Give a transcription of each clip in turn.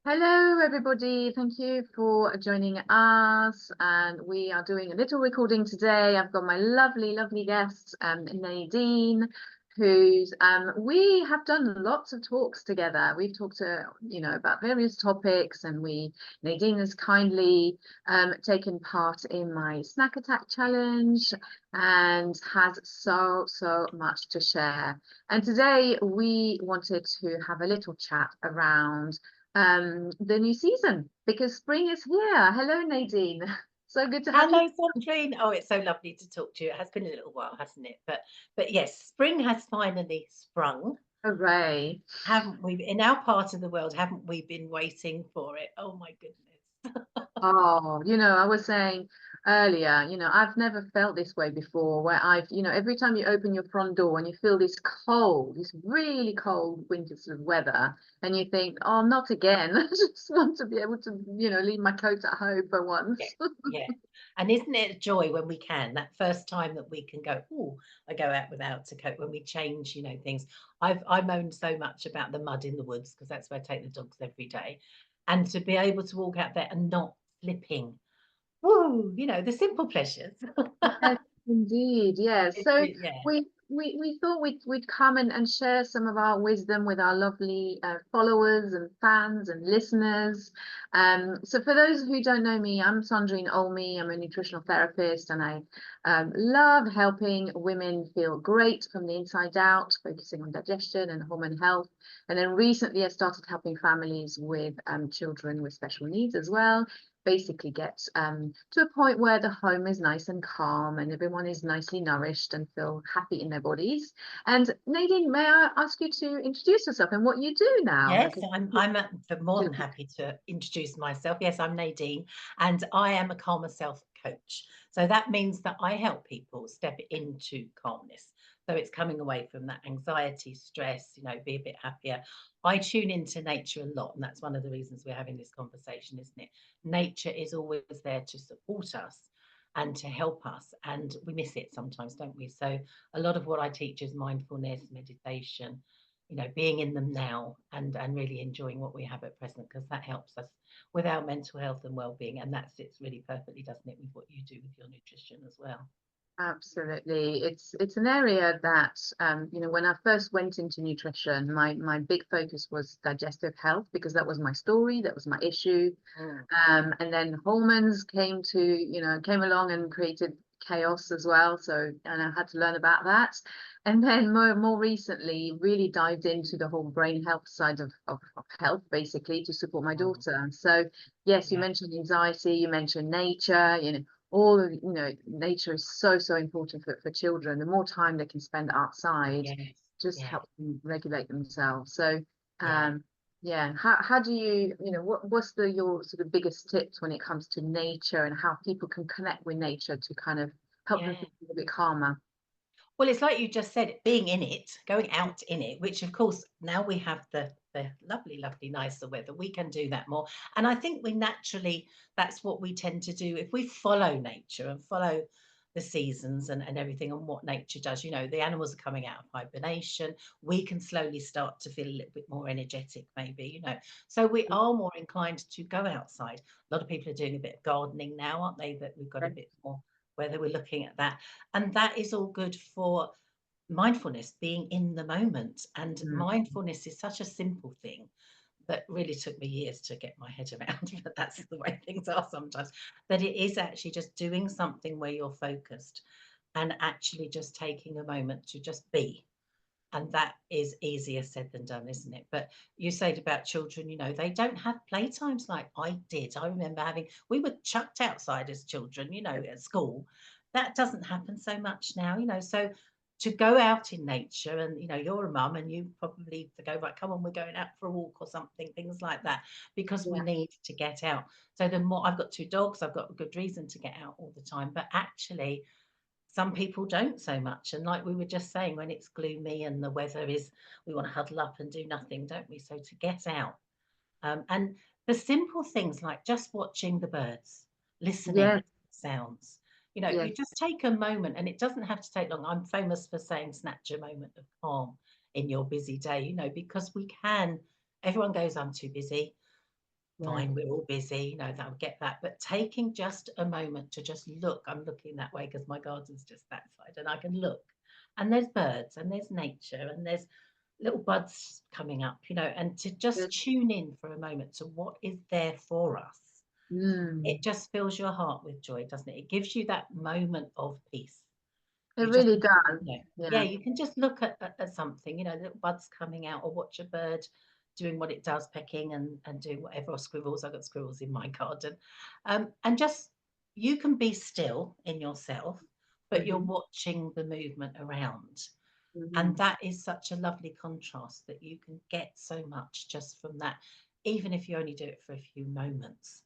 Hello, everybody. Thank you for joining us. And we are doing a little recording today. I've got my lovely guest, Nadine, who's we have done lots of talks together. We've talked about various topics, and Nadine has kindly taken part in my snack attack challenge and has so much to share. And today we wanted to have a little chat around the new season because spring is here. Hello, Nadine. So good to have you. Hello, Sandrine. Oh, it's so lovely to talk to you. It has been a little while, hasn't it? But yes, spring has finally sprung, Hooray. haven't we? In our part of the world, haven't we been waiting for it? Oh my goodness. Oh, I was saying earlier, I've never felt this way before, where every time you open your front door and you feel this really cold winter sort of weather, and you think, oh, not again. I just want to be able to, leave my coat at home for Yeah, once. yeah. And isn't it a joy when we can, that first time that we can go, oh, I go out without a coat when we change, things. I moaned so much about the mud in the woods because that's where I take the dogs every day. And to be able to walk out there and not slipping. Woo, the simple pleasures. Yes, indeed. Yes. So Yeah. we thought we'd come and share some of our wisdom with our lovely followers and fans and listeners. So for those who don't know me, I'm Sandrine Olmy. I'm a nutritional therapist, and I love helping women feel great from the inside out, focusing on digestion and hormone health. And then recently, I started helping families with children with special needs as well, basically get to a point where the home is nice and calm and everyone is nicely nourished and feel happy in their bodies. And Nadine, may I ask you to introduce yourself and what you do now? Yes, Because I'm more than happy to introduce myself. Yes, I'm Nadine, and I am a calmer self coach. So that means that I help people step into calmness. So it's coming away from that anxiety, stress, be a bit happier. I tune into nature a lot, and that's one of the reasons we're having this conversation, isn't it? Nature is always there to support us and to help us, and we miss it sometimes, don't we? So a lot of what I teach is mindfulness, meditation, being in them now and really enjoying what we have at present, because that helps us with our mental health and well-being. And that sits really perfectly, doesn't it, with what you do with your nutrition as well. absolutely, it's an area that when I first went into nutrition, my big focus was digestive health because that was my story, that was my issue. Mm. And then hormones came along and created chaos as well. So, and I had to learn about that. And then more recently, really dived into the whole brain health side of health, basically, to support my Mm. daughter. So, yes, you Yeah, mentioned anxiety, you mentioned nature, all of, nature is so important for children. The more time they can spend outside, yes, just yeah, helps them regulate themselves. So, yeah. yeah, how do what's your sort of biggest tips when it comes to nature and how people can connect with nature to kind of help them Yeah. feel a bit calmer? Well, it's like you just said, being in it, going out in it, which of course now we have the lovely, nicer weather. We can do that more. And I think we naturally, that's what we tend to do. If we follow nature and follow the seasons and everything and what nature does, the animals are coming out of hibernation. We can slowly start to feel a little bit more energetic, maybe. So we are more inclined to go outside. A lot of people are doing a bit of gardening now, aren't they? That we've got a bit more, whether we're looking at that, and that is all good for mindfulness, being in the moment. And Mm. mindfulness is such a simple thing that really took me years to get my head around, but that's the way things are sometimes. That it is actually just doing something where you're focused and actually just taking a moment to just be. And that is easier said than done, isn't it? But you said about children, they don't have playtimes like I did. I remember we were chucked outside as children, at school. That doesn't happen so much now, So to go out in nature, and you're a mum and you probably to go, right, come on, we're going out for a walk or something, things like that, because we Yeah. need to get out. So the more, I've got two dogs, I've got a good reason to get out all the time, but actually some people don't so much. And like we were just saying, when it's gloomy and the weather is, we want to huddle up and do nothing, don't we? So to get out. And the simple things like just watching the birds, listening Yes, to sounds, yes. you just take a moment, and it doesn't have to take long. I'm famous for saying snatch a moment of calm in your busy day, because we can, everyone goes, I'm too busy. Yeah. Fine, we're all busy, you know, they'll get that. But taking just a moment to just look, I'm looking that way because my garden's just that side, and I can look. And there's birds and there's nature and there's little buds coming up, you know, and to just Good. tune in for a moment to what is there for us. Mm. It just fills your heart with joy, doesn't it? It gives you that moment of peace. It You just, really does. you know, yeah, Yeah. you can just look at something, you know, little buds coming out, or watch a bird doing what it does, pecking and doing whatever, or squirrels. I've got squirrels in my garden. And just, you can be still in yourself, but you're Hmm. watching the movement around. And Hmm. that is such a lovely contrast that you can get so much just from that, even if you only do it for a few moments.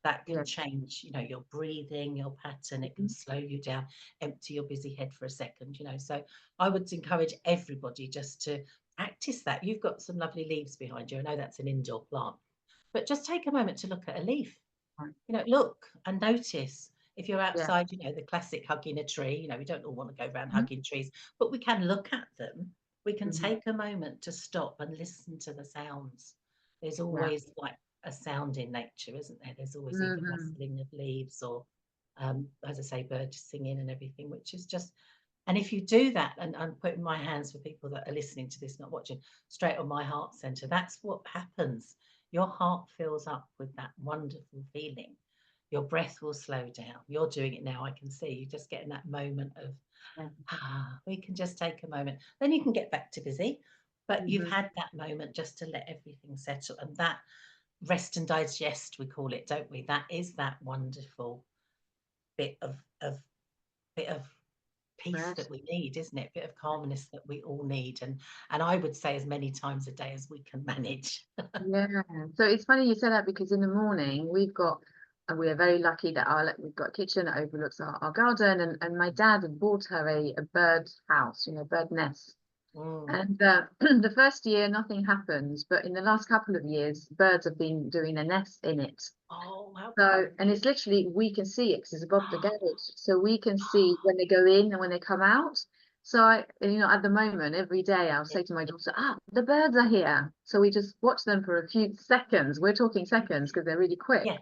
That Yeah. can change, you know, your breathing, your pattern. It can Mhm. slow you down, empty your busy head for a second, you know. So I would encourage everybody just to practice that. You've got some lovely leaves behind you. I know that's an indoor plant, but just take a moment to look at a leaf, Right. you know, look and notice. If you're Yeah. outside, you know, the classic hugging a tree, you know, we don't all want to go around Mhm. hugging trees, but we can look at them. We can Mhm. take a moment to stop and listen to the sounds. There's Yeah. always like a sound in nature, isn't there? There's always either Hmm. rustling of leaves or, as I say, birds singing and everything, which is just, and if you do that, and I'm putting my hands for people that are listening to this, not watching, straight on my heart center, that's what happens. Your heart fills up with that wonderful feeling. Your breath will slow down. You're doing it now. I can see you just getting that moment of, Yeah. we can just take a moment. Then you can get back to busy, but you've Hmm. had that moment just to let everything settle. And that rest and digest, we call it, don't we? That is that wonderful bit of bit of peace Right. that we need, isn't it? Bit of calmness that we all need. And I would say as many times a day as we can manage. Yeah. So it's funny you say that because in the morning we've got, and we are very lucky that we've got a kitchen that overlooks our garden, and my dad had bought her a bird house, you know, bird nest. Mm. And the first year nothing happens, but in the last couple of years, birds have been doing a nest in it. Oh, how So, and lovely. it's literally, we can see it because it's above the garage. So we can see when they go in and when they come out. So you know, at the moment, every day I'll Yeah, say to my daughter, the birds are here. So we just watch them for a few seconds. We're talking seconds because they're really quick. yeah.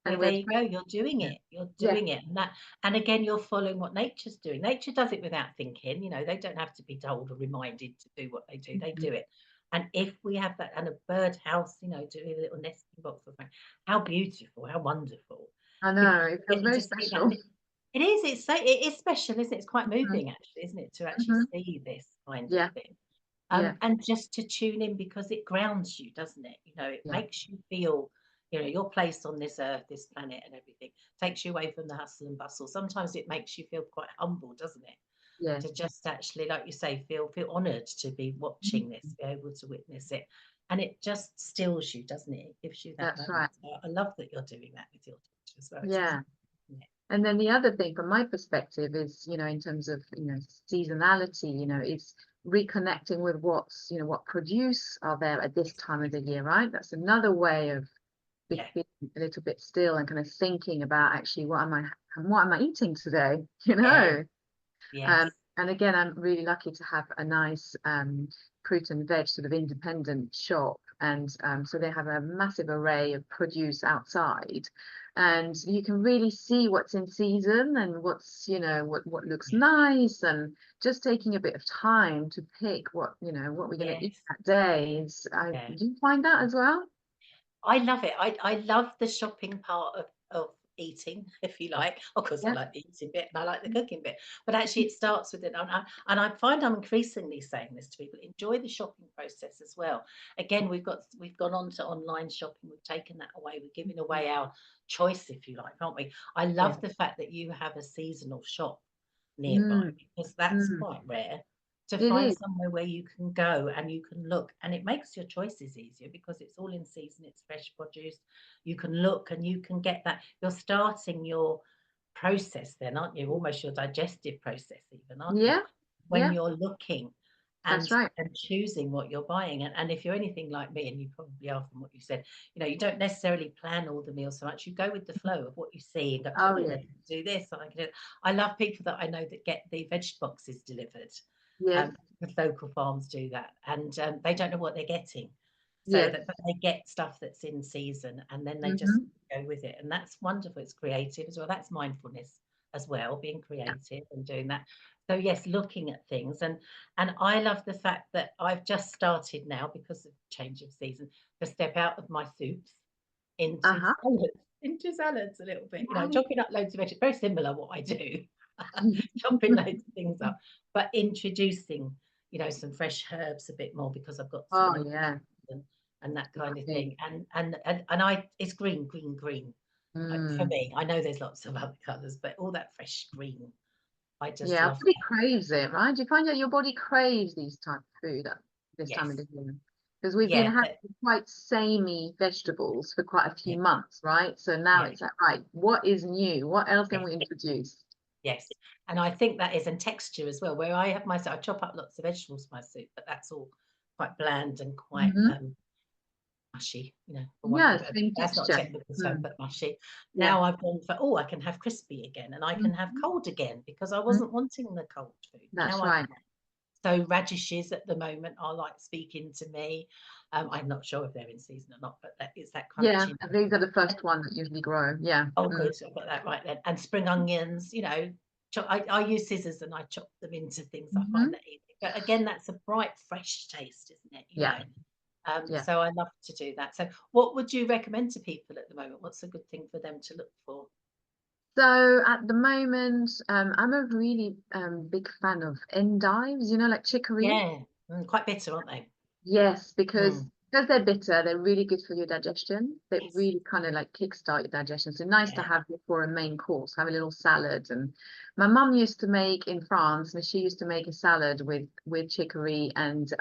And Well, there we're, you go. You're doing yeah, it. You're yeah, doing it. And that, and again, you're following what nature's doing. Nature does it without thinking. You know, they don't have to be told or reminded to do what they do. They mhm. do it. And if we have that, and a bird house, you know, doing a little nesting box or something, how beautiful, how wonderful. I You know, know, it feels getting very to see that. special. It is. It's so. It is special, isn't it? It's quite Mhm. moving, actually, isn't it, to actually Mhm. see this kind of Yeah, thing. yeah, And just to tune in because it grounds you, doesn't it? You know, it yeah, makes you feel, you know, your place on this earth, this planet, and everything takes you away from the hustle and bustle. Sometimes it makes you feel quite humble, doesn't it? yeah. To just actually, like you say, feel honoured to be Mhm. watching this, be able to witness it, and it just stills you, doesn't it? It gives you that That's moment. right. So I love that you're doing that with your daughter as well. It's Yeah. lovely, isn't it? And then the other thing from my perspective is, you know, in terms of, you know, seasonality, you know, it's reconnecting with what's, you know, what produce are there at this time of the year, right? That's another way of Yeah, being a little bit still and kind of thinking about actually what am I eating today, you yeah, know? yes, And again, I'm really lucky to have a nice fruit and veg sort of independent shop. And so they have a massive array of produce outside. And you can really see what's in season and what's, you know, what looks yeah, nice, and just taking a bit of time to pick what, you know, what we're going to eat yes, that day. yeah. Do you find that as well? I love it. I love the shopping part of eating, if you like. Of course, I Yeah. like the eating bit and I like the cooking bit, but actually, it starts with it. And I find I'm increasingly saying this to people: enjoy the shopping process as well. Again, we've gone on to online shopping. We've taken that away. We're giving away our choice, if you like, aren't we? I Yeah. love the fact that you have a seasonal shop nearby Mm, because that's mm. quite rare to It find is. somewhere where you can go and you can look, and it makes your choices easier because it's all in season, it's fresh produce. You can look and you can get that. You're starting your process then, aren't you? Almost your digestive process even, aren't you? Yeah. When Yeah. you're looking That's and right. choosing what you're buying. And if you're anything like me, and you probably are from what you said, you know, you don't necessarily plan all the meals so much. You go with the flow of what you see and go, Oh, oh, yeah. I can do this and I can do it. I love people that I know that get the veg boxes delivered. Yes. The local farms do that, and they don't know what they're getting. so Yes. that but they get stuff that's in season and then they just Hmm. go with it. And that's wonderful. It's creative as well. That's mindfulness as well, being Yeah. creative and doing that. So yes, looking at things. And I love the fact that I've just started now because of change of season to step out of my soups into Uh-huh. salads a little bit, Right. chopping up loads of vegetables, very similar what I do, chopping loads of things up, but introducing, some fresh herbs a bit more because I've got Oh, cinnamon yeah. and that kind of Lovely. thing. And it's green, green, green. For Mm. me, I know there's lots of other colours, but all that fresh green, I just Yeah, our love body that. craves it, right? Do you find that your body craves these type of food at this time of Yes, the year? Because we've been yeah, having quite samey vegetables for quite a yeah, few months, right? So now yeah, it's like, right, what is new? What else can yes, we introduce? yes. And I think that is in texture as well. Where I have myself, I chop up lots of vegetables for my soup, but that's all quite bland and quite Hmm. mushy, for want of Yeah, a better, same that's not a texture. technical term, Mm. but mushy. Yeah. Now I've gone for, oh, I can have crispy again and I can have Mhm. cold again because I Mm. wasn't wanting the cold food. That's Now I right. can. So radishes at the moment are like speaking to me. I'm not sure if they're in season or not, but that it's that Yeah, crunchy. these are the And, first one that usually grow. Yeah. oh, Mm. good, so I've got that right then. And spring onions, I use scissors and I chop them into things. I find Hmm. that easy. But again, that's a bright, fresh taste, isn't it? Yeah. Yeah. So I love to do that. So what would you recommend to people at the moment? What's a good thing for them to look for? So at the moment, I'm a really big fan of endives, like chicory. Yeah, quite bitter, aren't they? Yes, Mm, because they're bitter, they're really good for your digestion. They yes, really kind of like kickstart your digestion. So nice to yeah, have it for a main course, have a little salad. And my mum used to make in France, and she used to make a salad with chicory and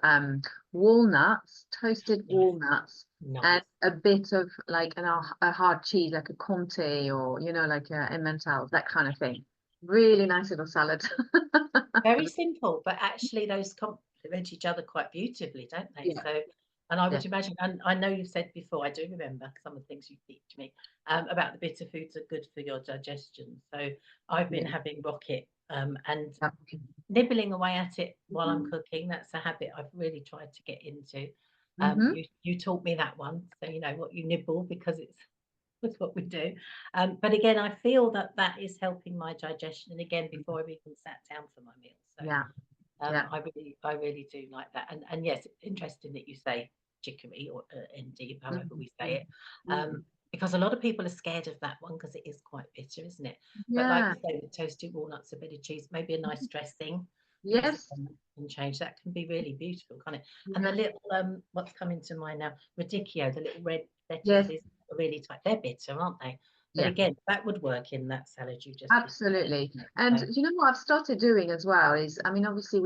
walnuts, toasted nice, walnuts, and nice. a bit of like a hard cheese, like a Comté or like a Emmental, that kind of thing. Really nice little salad. Very simple, but actually those complement each other quite beautifully, don't they? Yeah, So, and I yeah. would imagine, and I know you've said before, I do remember some of the things you teach me about the bitter foods are good for your digestion. So I've been Yeah. having rocket and Yeah. nibbling away at it while I'm Mhm. cooking. That's a habit I've really tried to get into. Mhm. You taught me that one, so you know what you nibble because it's that's what we do. But again, I feel that that is helping my digestion. And again, before I've even sat down for my meal, so Yeah. Yeah. I really do like that. And yes, interesting that you say chicory or ND, however we say Mhm. it, Mhm. because a lot of people are scared of that one because it is quite bitter, isn't it? But like Yeah. you say, with toasted walnuts, a bit of cheese, maybe a nice dressing, because Yes. again, that can change. That can be really beautiful, can't it? And the Yeah. little what's coming to mind now, radicchio, the little red Yes. lettuces are really tight. They're bitter, aren't they? But Yeah. again, that would work in that salad you just described. Absolutely. Wouldn't it? And So, you know what I've started doing as well is, I mean, obviously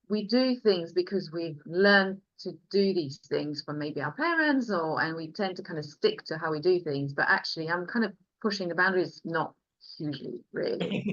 we do things because we've learned to do these things from maybe our parents and we tend to kind of stick to how we do things. But actually, I'm kind of pushing the boundaries, not hugely, really.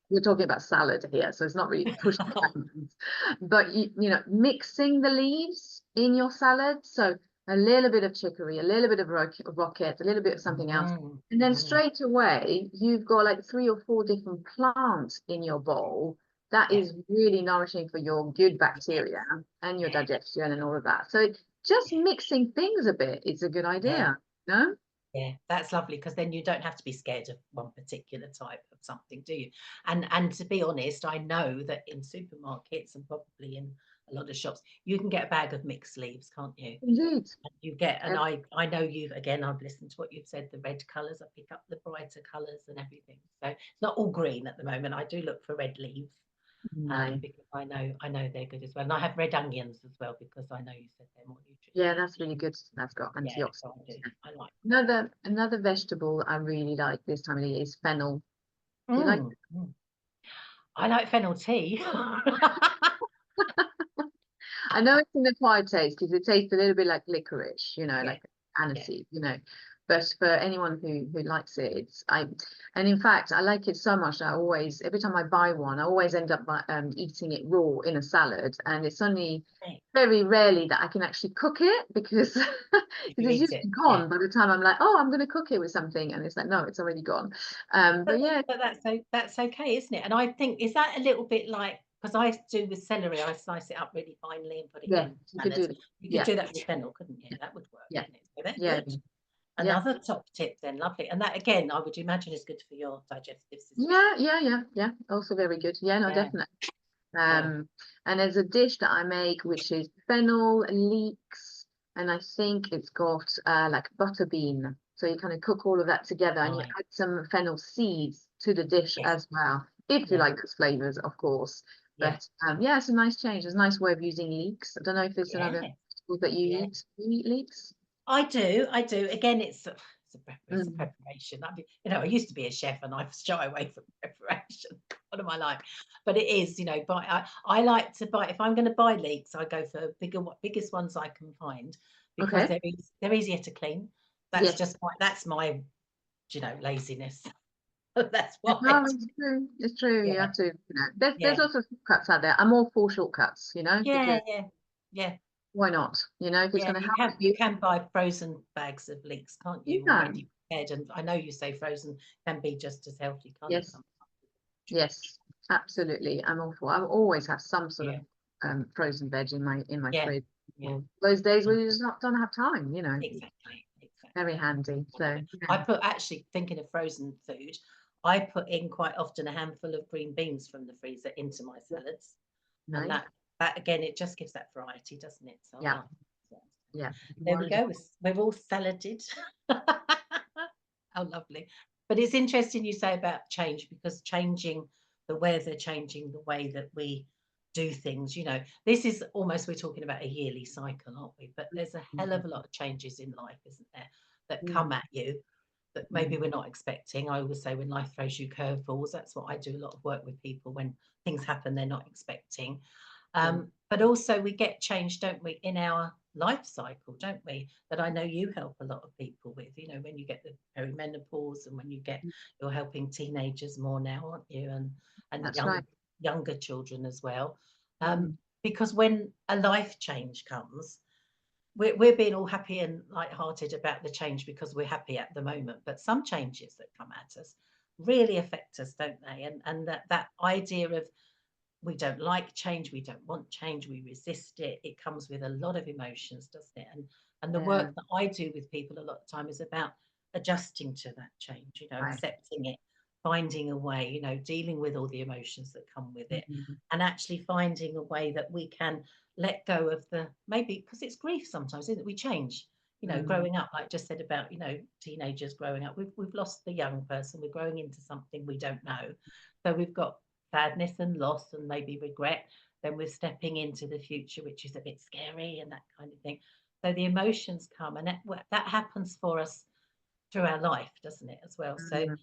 We're talking about salad here, so it's not really pushing the boundaries. But mixing the leaves in your salad, so a little bit of chicory, a little bit of rocket, a little bit of something else, Mm, and then mm, straight away you've got like 3 or 4 different plants in your bowl. That yeah, is really nourishing for your good yes, bacteria and your yeah, digestion and all of that. So just yeah, mixing things a bit is a good yeah, idea, no? yeah. That's lovely because then you don't have to be scared of one particular type of something, do you? And to be honest, I know that in supermarkets and probably in a lot of shops, you can get a bag of mixed leaves, can't you? Indeed. You get, and Yeah. I know you've again, I've listened to what you've said, the red colours, I pick up the brighter colours and everything. So it's not all green at the moment. I do look for red leaves. No. Because I know they're good as well. And I have red onions as well because I know you said they're more Yeah, nutritious. that's really good. That's got Yeah, so I antioxidants. do. I like that. Another vegetable I really like this time of the year is fennel. Do you like Mm. I like fennel tea. I know it's an acquired taste because it tastes a little bit like licorice, Yeah, like yeah. aniseed. But for anyone who likes it, and in fact I like it so much that I always every time I buy one, I always end up eating it raw in a salad, and it's only Hey, very rarely that I can actually cook it because because if you it's eat usually it, yeah. gone by the time I'm like, oh, I'm going to cook it with something, and it's like, no, it's already gone. But yeah, But that's okay, isn't it? And I think is that a little bit like because I do with celery, I slice it up really finely and put it Yeah, in you could do salads. that. You could Yeah, do that with fennel, couldn't you? That would work, yeah, wouldn't it? So they're yeah, good. yeah. Another top tip then, lovely. And that again, I would imagine is good for your digestive system. Yeah. Also very good. Yeah, no, Yeah. definitely. Yeah. And there's a dish that I make which is fennel leeks, and I think it's got like butter bean. So you kind of cook all of that together, and you Right. add some fennel seeds to the dish Yes. as well, if you Yeah. like those flavors, of course. Yeah. But yeah, it's a nice change. It's a nice way of using leeks. I don't know if there's Yeah. another food that you Yeah. eat. Do you eat leeks? I do. I do. Again, it's a Mm. preparation. I mean, I used to be a chef and I shy away from preparation all of my life. But it is, buy. I like to buy. If I'm going to buy leeks, I go for biggest ones I can find because Okay. they're easier to clean. That's Yes. just my laziness. That's why. No, it's true. It's true. You Yeah. have to, there's Yeah. also shortcuts out there. I'm all for shortcuts, Yeah. because Yeah. Yeah. why not? If it's Yeah, going to you help can you, you can buy frozen bags of leeks, can't you you, can. already prepared? And I know you say frozen can be just as healthy, can't it? Yes, yes, absolutely. I'm all for. I always have some sort of Yeah, frozen veg in my yeah, fridge yeah, for those days yeah. where you just not don't have time. Exactly, Very exactly. handy. I love So it. yeah, I put actually thinking of frozen food, I put in quite often a handful of green beans from the freezer into my yeah, salads, and nice. that again, it just gives that variety, doesn't it? So I Yeah, like it. yeah, There we go. wonderful. We're all saladed. How lovely. But it's interesting you say about change because changing the weather, changing the way that we do things, this is almost, we're talking about a yearly cycle, aren't we? But there's a hell of a lot of changes in life, isn't there, that come Mm, at you that maybe mm, we're not expecting. I always say when life throws you curveballs, that's what I do a lot of work with people when things happen they're not expecting. mm, But also we get change, don't we, in our life cycle, don't we? That I know you help a lot of people with, when you get the perimenopause and when you're helping teenagers more now, aren't you? And that's right. younger children as well. Mhm, Because when a life change comes, we're being all happy and light-hearted about the change because we're happy at the moment. But some changes that come at us really affect us, don't they? And that idea of we don't like change, we don't want change, we resist it. It comes with a lot of emotions, doesn't it? And the yeah, work that I do with people a lot of time is about adjusting to that change, right. accepting it, finding a way, dealing with all the emotions that come with it, Mhm, and actually finding a way that we can let go of the maybe because it's grief sometimes, isn't it? We change. mm, Growing up, like just said about, teenagers growing up, we've lost the young person, we're growing into something we don't know. So we've got sadness and loss and maybe regret, then we're stepping into the future, which is a bit scary and that kind of thing. So the emotions come, and that happens for us through our life, doesn't it, as well? So mm.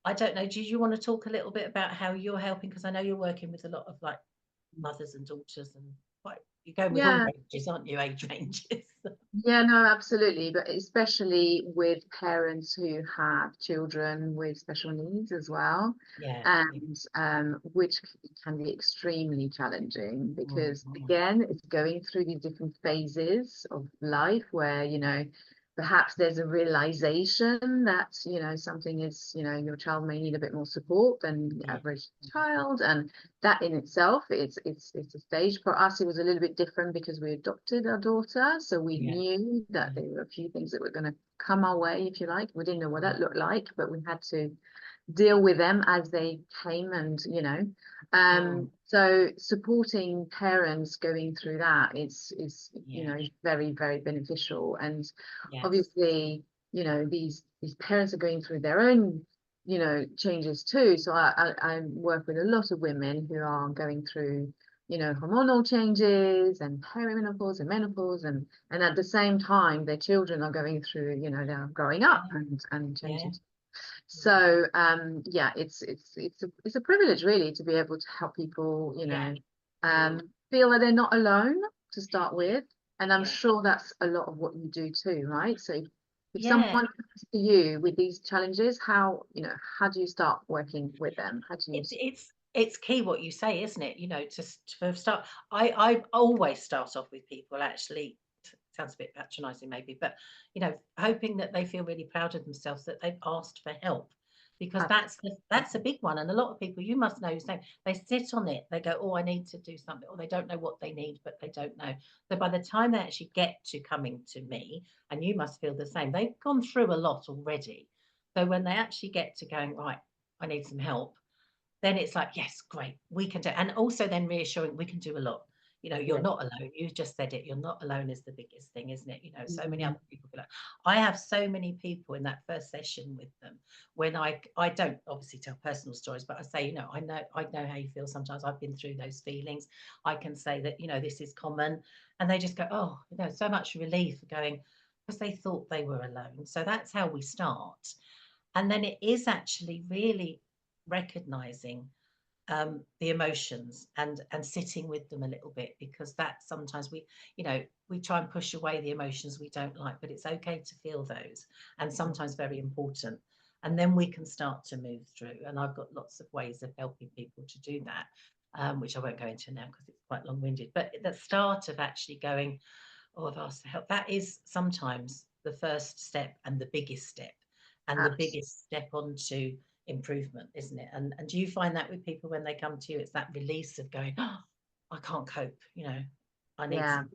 I don't know. Do you want to talk a little bit about how you're helping? Because I know you're working with a lot of like mothers and daughters, and quite you're going with all Yeah. ranges, aren't you? Age ranges. Yeah, no, absolutely. But especially with parents who have children with special needs as well, Yeah. and which can be extremely challenging because, Mhm. again, it's going through these different phases of life where, perhaps there's a realization that, something is, your child may need a bit more support than the Yeah. average child. And that in itself, it's a stage. For us, it was a little bit different because we adopted our daughter, so we Yeah. knew that there were a few things that were going to come our way, if you like. We didn't know what that looked like, but we had to deal with them as they came. And Mm. so supporting parents going through that is Yeah. very, very beneficial. And Yes. obviously, these parents are going through their own changes too. So I work with a lot of women who are going through hormonal changes and perimenopause and menopause, and at the same time their children are going through, they're growing Yeah. up and Yeah. changing. So yeah, it's a privilege really to be able to help people, Yeah. um feel that they're not alone to start Yeah. with. And I'm Yeah. sure that's a lot of what you do too, right? So if someone Yeah. comes to you with these challenges, how do you start working with them? How do you It's key what you say, isn't it? For start, I always start off with people actually. Sounds a bit patronizing maybe, but hoping that they feel really proud of themselves that they've asked for help. because that's a big one. And a lot of people, you must know, saying they sit on it, they go, oh, I need to do something, or they don't know what they need, but they don't know. So by the time they actually get to coming to me, and you must feel the same, they've gone through a lot already. So when they actually get to going, right, I need some help, then it's like, yes, great, we can do. And also then reassuring, we can do a lot. You're Yeah. not alone. You just said it. You're not alone is the biggest thing, isn't it? So many Mhm. other people feel like, I have so many people in that first session with them when I don't obviously tell personal stories, but I say, I know how you feel sometimes. I've been through those feelings. I can say that, this is common. And they just go, oh, so much relief going, because they thought they were alone. So that's how we start. And then it is actually really recognizing the emotions and sitting with them a little bit, because that sometimes we try and push away the emotions we don't like, but it's okay to feel those, and sometimes very important. And then we can start to move through. And I've got lots of ways of helping people to do that, which I won't go into now because it's quite long-winded. But the start of actually going, oh, I've asked for help, that is sometimes the first step and the biggest step, and the Abs- biggest step onto improvement, isn't it? And do you find that with people when they come to you, it's that release of going, oh, I can't cope, I need Yeah. some,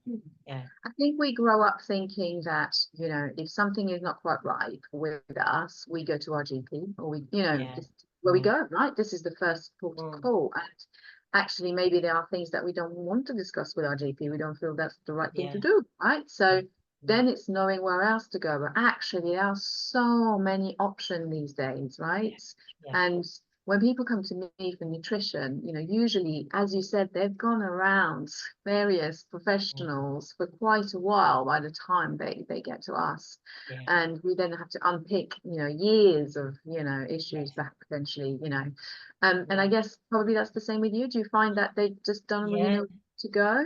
yeah, I think we grow up thinking that, if something is not quite right with us, we go to our GP, or yeah, this is where we mm, go, right? This is the first port of mm, call. And actually, maybe there are things that we don't want to discuss with our GP. We don't feel that's the right thing to yeah, do, right? yeah, So mm, then it's knowing where else to go. But actually, there are so many options these days, yeah, right? yeah, And when people come to me for nutrition, usually, as you said, they've gone around various mm, professionals for quite a while by the time they get to us. yeah, And we then have to unpick, years of, yeah, issues that potentially, and I yeah, guess probably that's the same with you. Do you find that they just don't really yeah. know where to go?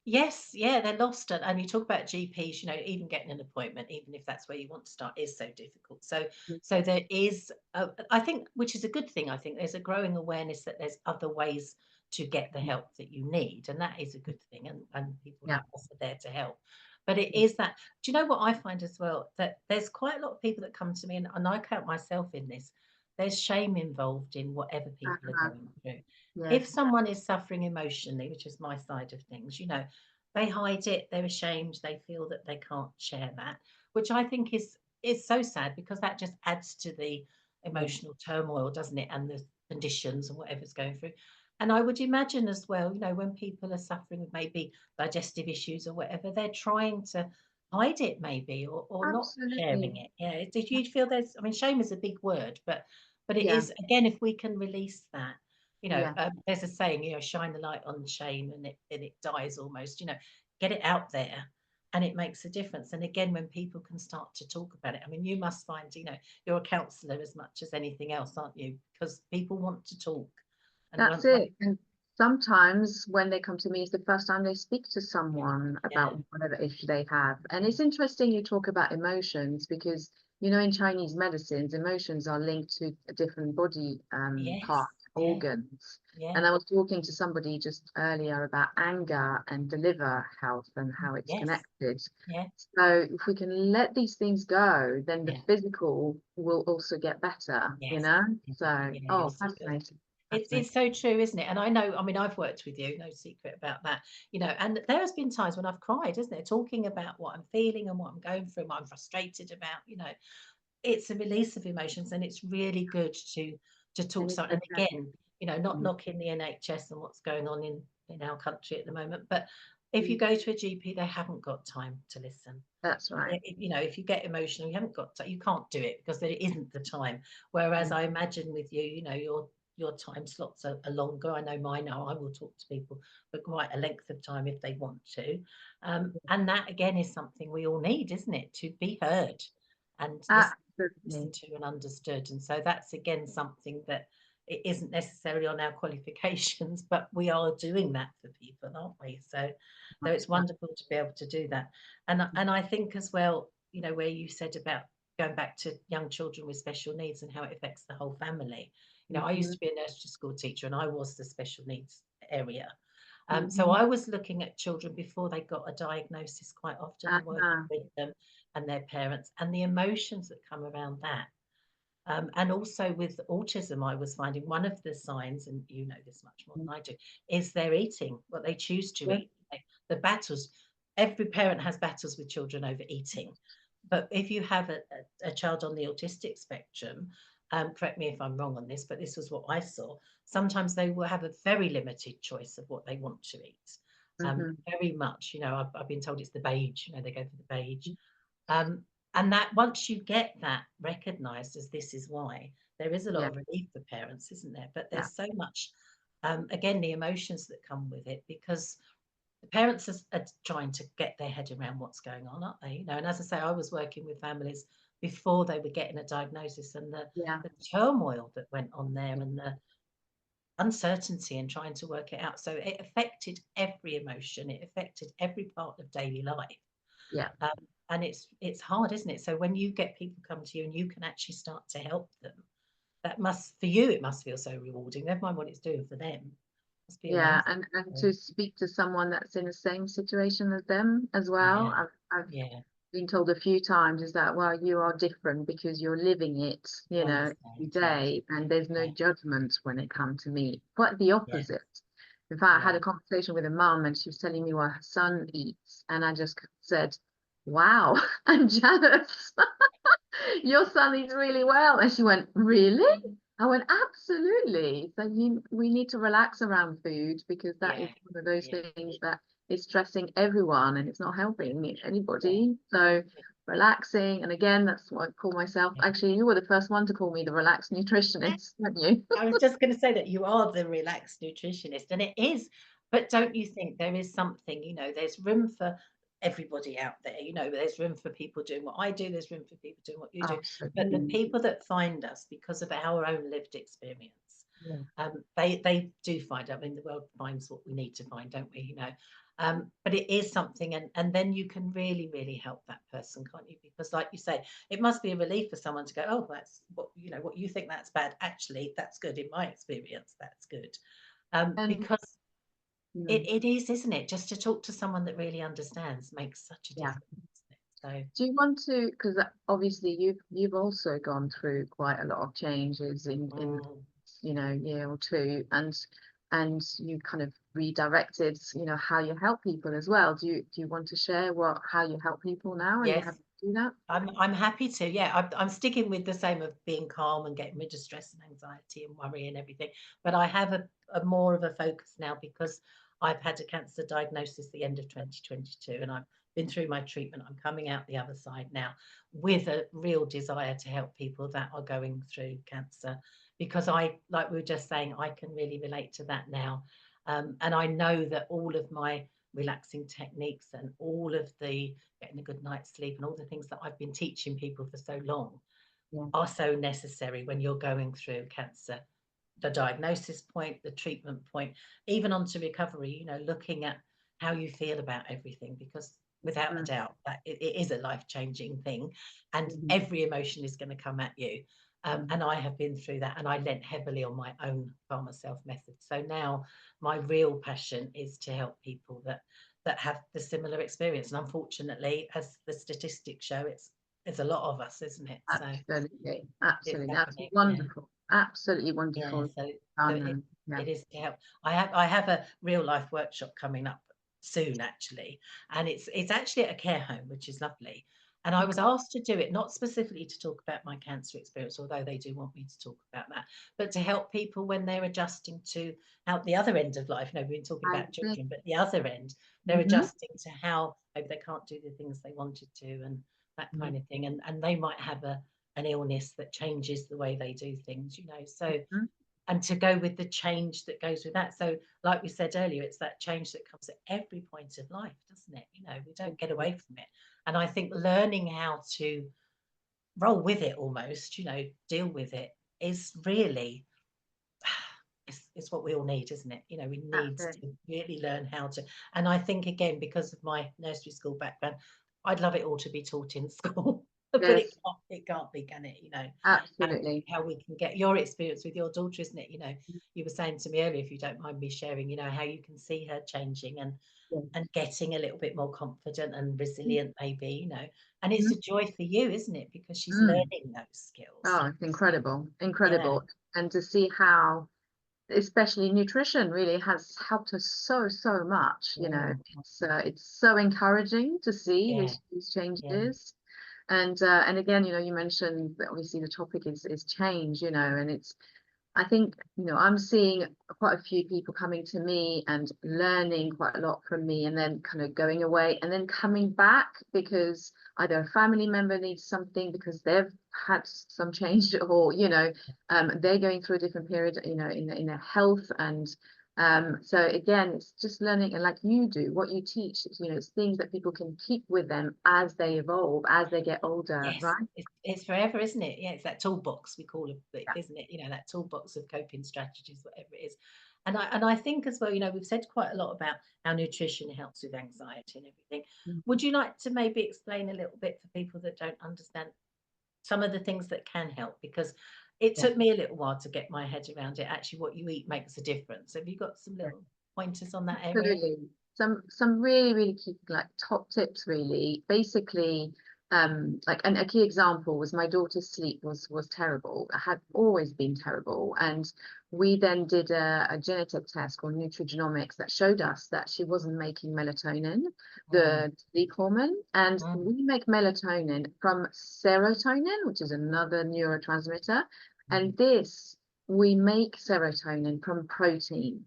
Yes, yeah, they're lost. And you talk about GPs, even getting an appointment, even if that's where you want to start, is so difficult. So there is, I think, which is a good thing. I think there's a growing awareness that there's other ways to get the help that you need, and that is a good thing. And people Yeah. like us are there to help. But it is that. Do you know what I find as well? That there's quite a lot of people that come to me, and I count myself in this. There's shame involved in whatever people are Uh-huh. going through. If Yes. someone is suffering emotionally, which is my side of things, they hide it, they're ashamed, they feel that they can't share that, which I think is so sad, because that just adds to the Mm. emotional turmoil, doesn't it? And the conditions and whatever's going through. And I would imagine as well, when people are suffering with maybe digestive issues or whatever, they're trying to hide it maybe, or not sharing Absolutely. it. Yeah. Did you feel there's, I mean, shame is a big word, but it Yeah. is, again, if we can release that, Yeah. there's a saying, shine the light on shame and it dies almost, get it out there, and it makes a difference. And again, when people can start to talk about it, I mean, you must find, you're a counsellor as much as anything else, aren't you? Because people want to talk. And That's it. And sometimes when they come to me, it's the first time they speak to yeah, someone yeah, about whatever issue they have. And yeah, it's interesting you talk about emotions because, in Chinese medicines, emotions are linked to a different body yes, part, yeah, organs. yeah, And I was talking to somebody just earlier about anger and the liver health and how it's yes, connected. yeah, So if we can let these things go, then the yeah, physical will also get better, yes, yeah, So, yeah, you're oh, so good. fascinating. It's Fascinating. so true, isn't it? And I know, I mean, I've worked with you, no secret about that, and there has been times when I've cried, isn't it? Talking about what I'm feeling and what I'm going through, what I'm frustrated about, it's a release of emotions, and it's really good to And talk. it's So, and okay. again, not Mm, knocking the NHS and what's going on in our country at the moment, but if you mm. go to a GP, they haven't got time to listen. That's right. If you get emotional, you haven't got to, you can't do it because there isn't the time. Whereas Mm, I imagine with you, your time slots are longer. I know mine are. I will talk to people for quite a length of time if they want to. And that again is something we all need, isn't it? To be heard and listened absolutely. to and understood. And so that's again something that it isn't necessarily on our qualifications, but we are doing that for people, aren't we? So it's wonderful to be able to do that. And I think as well, where you said about going back to young children with special needs and how it affects the whole family. I used Mm-hmm. to be a nursery school teacher, and I was the special needs area. So Mm-hmm. I was looking at children before they got a diagnosis quite often, and working Uh-huh. with them and their parents, and the emotions that come around that. And also with autism, I was finding one of the signs, and you know this much more than I do, is their eating, what they choose to Yeah. eat. The battles, every parent has battles with children over eating. But if you have a child on the autistic spectrum, correct me if I'm wrong on this, but this was what I saw. Sometimes they will have a very limited choice of what they want to eat. Mhm. Very much, you know, I've been told it's the beige, you know, they go for the beige. Um, and that once you get that recognized as this is why, there is a lot Yeah. of relief for parents, isn't there? But Yeah. there's so much, again, the emotions that come with it, because the parents are trying to get their head around what's going on, aren't they? You know, and as I say, I was working with families before they were getting a diagnosis, and Yeah. the turmoil that went on there, and the uncertainty and trying to work it out. So it affected every emotion, it affected every part of daily life. Yeah. Um, and it's hard, isn't it? So when you get people come to you and you can actually start to help them, that must, for you, it must feel so rewarding. Never mind what it's doing for them. It must be Yeah, amazing. and So, to speak to someone that's in the same situation as them as well. yeah, I've yeah, been told a few times is that, well, you are different because you're living it, I every understand. Yeah, day, and there's no yeah, judgment when it comes to me. Quite the yeah, opposite. In fact, I had yeah, a conversation with a mum and she was telling me what her son eats, and I just said, wow, I'm jealous. Your son eats really well. And she went, really? I went, absolutely. So we need to relax around food because that is yeah, one of those yeah, things that is stressing everyone and it's not helping yeah, anybody. So relaxing. And again, that's what I call myself. yeah. Actually, you were the first one to call me the relaxed nutritionist, weren't you? I was just going to say that you are the relaxed nutritionist, and it is. But don't you think there is something, you know, there's room for everybody out there, you know, there's room for people doing what I do, there's room for people doing what you do. But the Absolutely. people that find us because of our own lived experience, Yeah. they do find, I mean, the world finds what we need to find, don't we, you know? But it is something, and then you can really, really help that person, can't you? Because like you say, it must be a relief for someone to go, oh, that's what, you know, what you think that's bad, actually that's good. In my experience, that's good. And Because mm, it is, isn't it, just to talk to someone that really understands makes such a yeah. difference, isn't it? So Do you want to, because obviously you've also gone through quite a lot of changes in mm, year or two, and you kind of redirected how you help people as well. Do you want to share how you help people now? Are you yes, happy to do that? I'm happy to. Yeah, I'm sticking with the same of being calm and getting rid of stress and anxiety and worry and everything. But I have a more of a focus now because I've had a cancer diagnosis at the end of 2022, and I've been through my treatment. I'm coming out the other side now with a real desire to help people that are going through cancer, because like we were just saying, I can really relate to that now. And I know that all of my relaxing techniques and all of the getting a good night's sleep and all the things that I've been teaching people for so long Yeah. are so necessary when you're going through cancer. The diagnosis point, the treatment point, even onto recovery, you know, looking at how you feel about everything, because without a Mm, doubt that it is a life-changing thing, and mhm, every emotion is going to come at you. mhm. And I have been through that, and I lent heavily on my own calmer self method. So now my real passion is to help people that have the similar experience. And unfortunately, as the statistics show, it's a lot of us, isn't it? So Absolutely, it's absolutely. That's happening. Yeah. wonderful. Absolutely Yeah, wonderful. so Yeah. it is to help. I have a real life workshop coming up soon actually, and it's actually at a care home, which is lovely. And I was Okay. asked to do it not specifically to talk about my cancer experience, although they do want me to talk about that, but to help people when they're adjusting to out the other end of life. You know, we've been talking I about see. children, but the other end, they're Hmm. adjusting to how maybe they can't do the things they wanted to, and that Hmm. kind of thing. And they might have an illness that changes the way they do things, you know. So and to go with the change that goes with that. So, like we said earlier, it's that change that comes at every point of life, doesn't it? You know, we don't get away from it. And I think learning how to roll with it almost, you know, deal with it is really it's what we all need, isn't it? You know, we need That's it. to really learn how to. And I think again, because of my nursery school background, I'd love it all to be taught in school. But Yes, it can't be, can it? You know, absolutely. how we can get your experience with your daughter, isn't it? You know, you were saying to me earlier, if you don't mind me sharing, you know, how you can see her changing and getting a little bit more confident and resilient, maybe, you know. And it's Mhm. a joy for you, isn't it? Because she's Mm. learning those skills. Oh, it's incredible, Yeah. incredible. And to see how, especially nutrition, really has helped us so, so much. You know, Mm, it's so encouraging to see yeah. these Yeah. changes. And again, you know, you mentioned that obviously the topic is change, you know, and it's, I think, you know, I'm seeing quite a few people coming to me and learning quite a lot from me, and then kind of going away and then coming back because either a family member needs something because they've had some change, or, you know, they're going through a different period, you know, in their health. And so again, it's just learning, and like you do, what you teach, you know, it's things that people can keep with them as they evolve, as they get older, Yes, right? it's forever, isn't it? Yeah, it's that toolbox we call it, isn't it? You know, that toolbox of coping strategies, whatever it is. And I think as well, you know, we've said quite a lot about how nutrition helps with anxiety and everything. Mhm. Would you like to maybe explain a little bit for people that don't understand some of the things that can help? Because it Yeah. took me a little while to get my head around it. Actually, what you eat makes a difference. Have you got some little pointers on that area? Absolutely. Some really, really key, like, top tips really. Basically, like, and a key example was my daughter's sleep was terrible. It had always been terrible. And we then did a genetic test called nutrigenomics that showed us that she wasn't making melatonin, Mm, the sleep hormone. And mm, we make melatonin from serotonin, which is another neurotransmitter. mm, And this, we make serotonin from protein.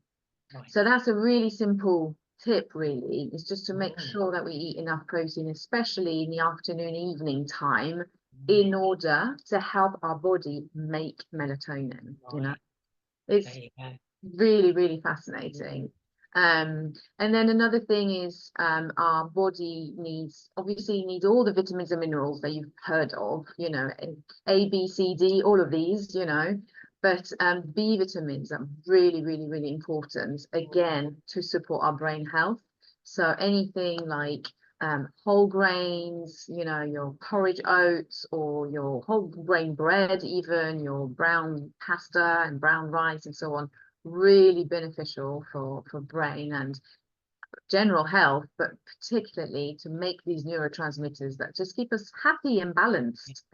right. So that's a really simple tip, really, is just to make Mm, sure that we eat enough protein, especially in the afternoon, evening time, mm, in order to help our body make melatonin. You know, right. There it's you go. really, really Mm, fascinating. And then another thing is, our body obviously needs all the vitamins and minerals that you've heard of, you know, A, B, C, D, all of these, you know, but B vitamins are really, really, really important, mm, again, to support our brain health. So anything like whole grains, you know, your porridge oats or your whole grain bread, even your brown pasta and brown rice and so on, really beneficial for brain and general health, but particularly to make these neurotransmitters that just keep us happy and yeah, balanced.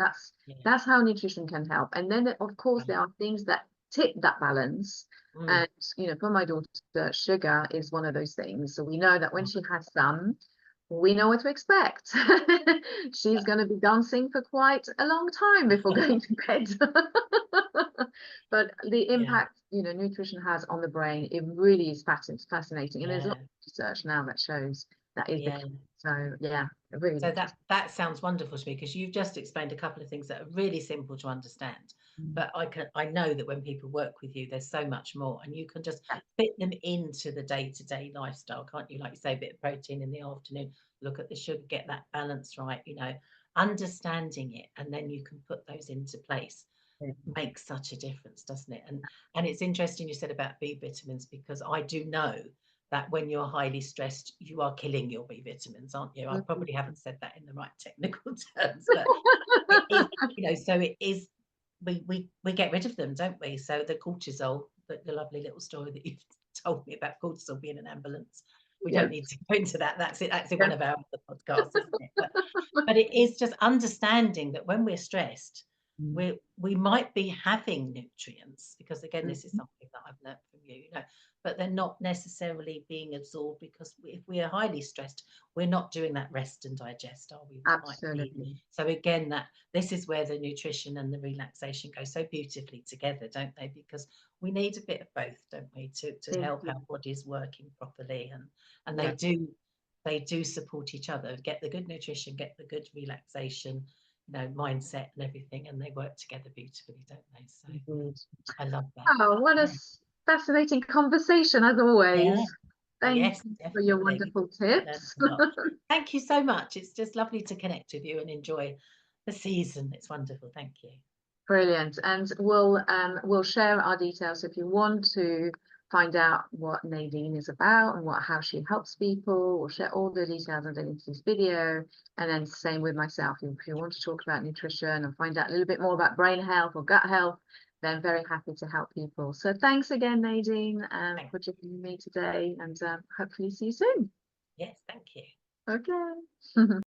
yeah, That's how nutrition can help. And then of course right. there are things that tip that balance. Mm, And you know, for my daughter, sugar is one of those things. So we know that when right. she has some, we know what to expect. She's going to be dancing for quite a long time before going to bed. But the Yeah, impact, you know, nutrition has on the brain, it really is fascinating. And there's a lot yeah, of research now that shows that is the yeah. case. So yeah, really So interesting. that sounds wonderful to me because you've just explained a couple of things that are really simple to understand. Mm. But I know that when people work with you, there's so much more, and you can just Yeah, fit them into the day-to-day lifestyle, can't you? Like you say, a bit of protein in the afternoon, look at the sugar, get that balance right, you know, understanding it, and then you can put those into place yeah. makes such a difference, doesn't it? And it's interesting you said about B vitamins because I do know that when you're highly stressed, you are killing your B vitamins, aren't you? I Mhm. probably haven't said that in the right technical terms, but it is, you know, so it is we get rid of them, don't we? So the cortisol, the lovely little story that you've told me about cortisol being an ambulance. We don't Yes. need to go into that. That's it. That's in one Yes. of our other podcasts, isn't it? But it is just understanding that when we're stressed, Mm. we might be having nutrients because again, this is Mhm. something that I've learned from you, you know, but they're not necessarily being absorbed because if we are highly stressed, we're not doing that rest and digest, are we? We might be. Absolutely. So again, that this is where the nutrition and the relaxation go so beautifully together, don't they? Because we need a bit of both, don't we, to help Indeed. our bodies working properly, and Yeah. they do support each other. Get the good nutrition, get the good relaxation, you know, mindset and everything, and they work together beautifully, don't they? So Indeed. I love that. Oh, what a Yeah, fascinating conversation as yeah. always. Thank Yes, you for your definitely. wonderful Learned tips. a lot. Thank you so much. It's just lovely to connect with you and enjoy the season. It's wonderful. Thank you. Brilliant. And we'll share our details if you want to find out what Nadine is about and how she helps people, or share all the details underneath this video. And then same with myself. If you want to talk about nutrition or find out a little bit more about brain health or gut health, then very happy to help people. So thanks again, Nadine, for joining me today, and hopefully see you soon. Yes, thank you. Okay.